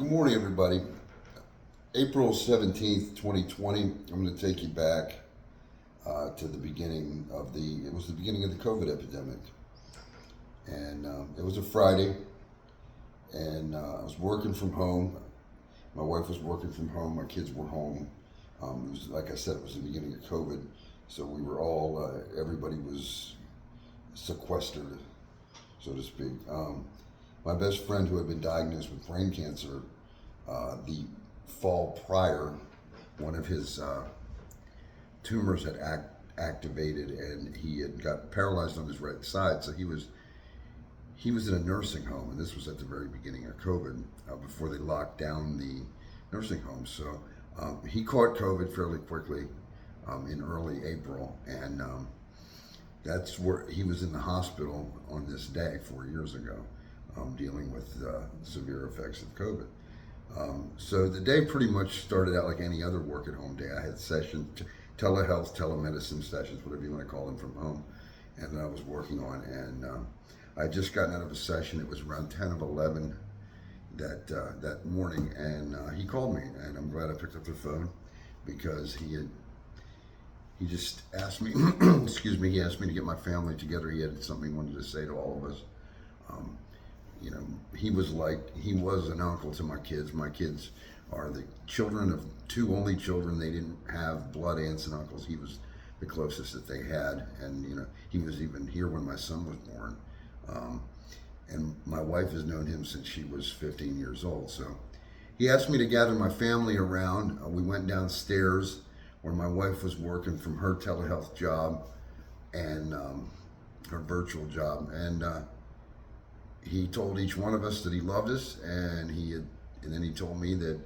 Good morning, everybody. April 17th, 2020. I'm going to take you back to the beginning of it was the beginning of the COVID epidemic. And it was a Friday, and I was working from home. My wife was working from home. My kids were home. It was, like I said, it was the beginning of COVID. So we were all, everybody was sequestered, so to speak. My best friend, who had been diagnosed with brain cancer the fall prior, one of his tumors had activated, and he had got paralyzed on his right side. So he was in a nursing home, and this was at the very beginning of COVID, before they locked down the nursing home. So he caught COVID fairly quickly in early April, and that's where he was in the hospital on this day 4 years ago, dealing with severe effects of COVID. So the day pretty much started out like any other work at home day. I had sessions, telehealth, telemedicine sessions, whatever you want to call them, from home, and I was working on. And I had just gotten out of a session. It was around 10 of 11 that morning, and he called me, and I'm glad I picked up the phone because he just asked me, excuse me, he asked me to get my family together. He had something he wanted to say to all of us. He was an uncle to my kids. My kids are the children of two only children. They didn't have blood aunts and uncles. He was the closest that they had, and he was even here when my son was born. And my wife has known him since she was 15 years old. So he asked me to gather my family around. We went downstairs where my wife was working from her telehealth job and her virtual job, and he told each one of us that he loved us, and then he told me that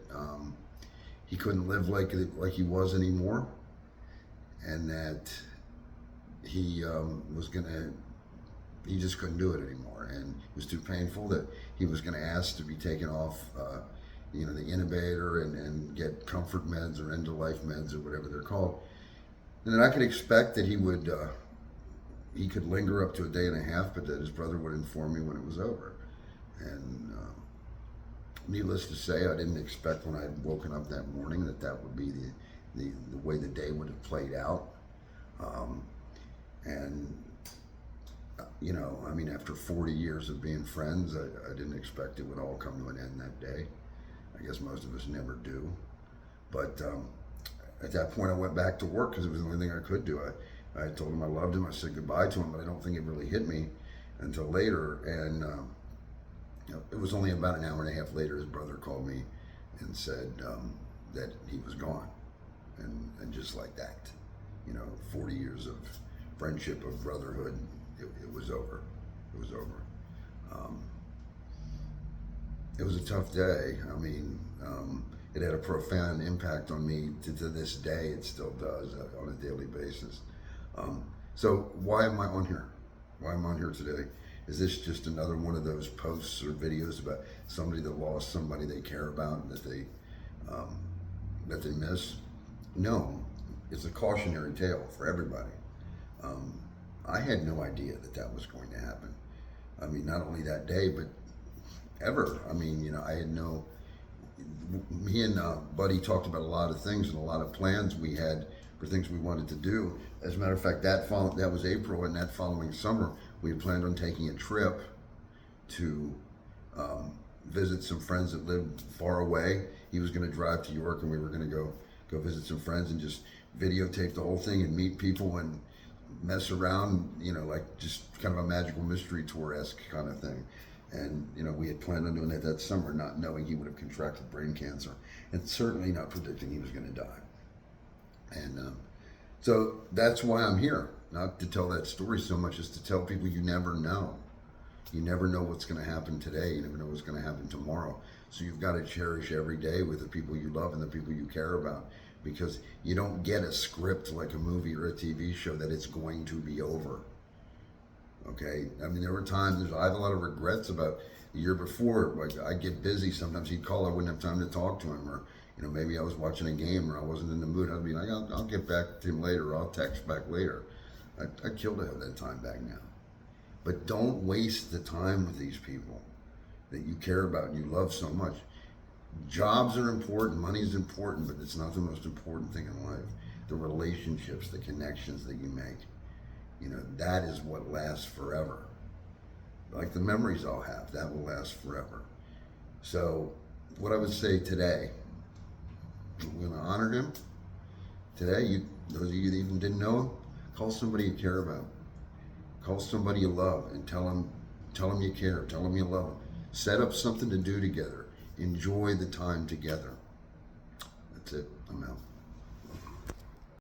he couldn't live like he was anymore, and that he he just couldn't do it anymore, and it was too painful, that he was going to ask to be taken off the intubator and get comfort meds or end of life meds or whatever they're called. And then I could expect that he could linger up to a day and a half, but that his brother would inform me when it was over. And needless to say, I didn't expect when I had woken up that morning that would be the way the day would have played out. After 40 years of being friends, I didn't expect it would all come to an end that day. I guess most of us never do. But at that point, I went back to work because it was the only thing I could do. I told him I loved him. I said goodbye to him, but I don't think it really hit me until later. And it was only about an hour and a half later, his brother called me and said that he was gone. And just like that, 40 years of friendship, of brotherhood, it was over. It was over. It was a tough day. It had a profound impact on me to this day. It still does on a daily basis. So why am I on here? Why am I on here today? Is this just another one of those posts or videos about somebody that lost somebody they care about and that they miss? No, it's a cautionary tale for everybody. I had no idea that was going to happen. Not only that day, but ever. I had me and Buddy talked about a lot of things and a lot of plans we had for things we wanted to do. As a matter of fact, that was April, and that following summer, we had planned on taking a trip to visit some friends that lived far away. He was going to drive to York, and we were going to go visit some friends and just videotape the whole thing and meet people and mess around, like just kind of a magical mystery tour-esque kind of thing. And we had planned on doing that summer, not knowing he would have contracted brain cancer, and certainly not predicting he was going to die. And so that's why I'm here, not to tell that story so much as to tell people you never know. You never know what's going to happen today. You never know what's going to happen tomorrow. So you've got to cherish every day with the people you love and the people you care about, because you don't get a script like a movie or a TV show that it's going to be over. Okay? There were times, I have a lot of regrets about the year before. Like, I'd get busy. Sometimes he'd call, I wouldn't have time to talk to him, or maybe I was watching a game or I wasn't in the mood. I'd be like, I'll get back to him later, or I'll text back later. I'd kill to have that time back now. But don't waste the time with these people that you care about and you love so much. Jobs are important, money is important, but it's not the most important thing in life. The relationships, the connections that you make, that is what lasts forever. Like the memories I'll have, that will last forever. So, what I would say today, we're going to honor him today. Those of you that even didn't know him, call somebody you care about. Call somebody you love and tell them you care. Tell them you love them. Set up something to do together. Enjoy the time together. That's it. I'm out.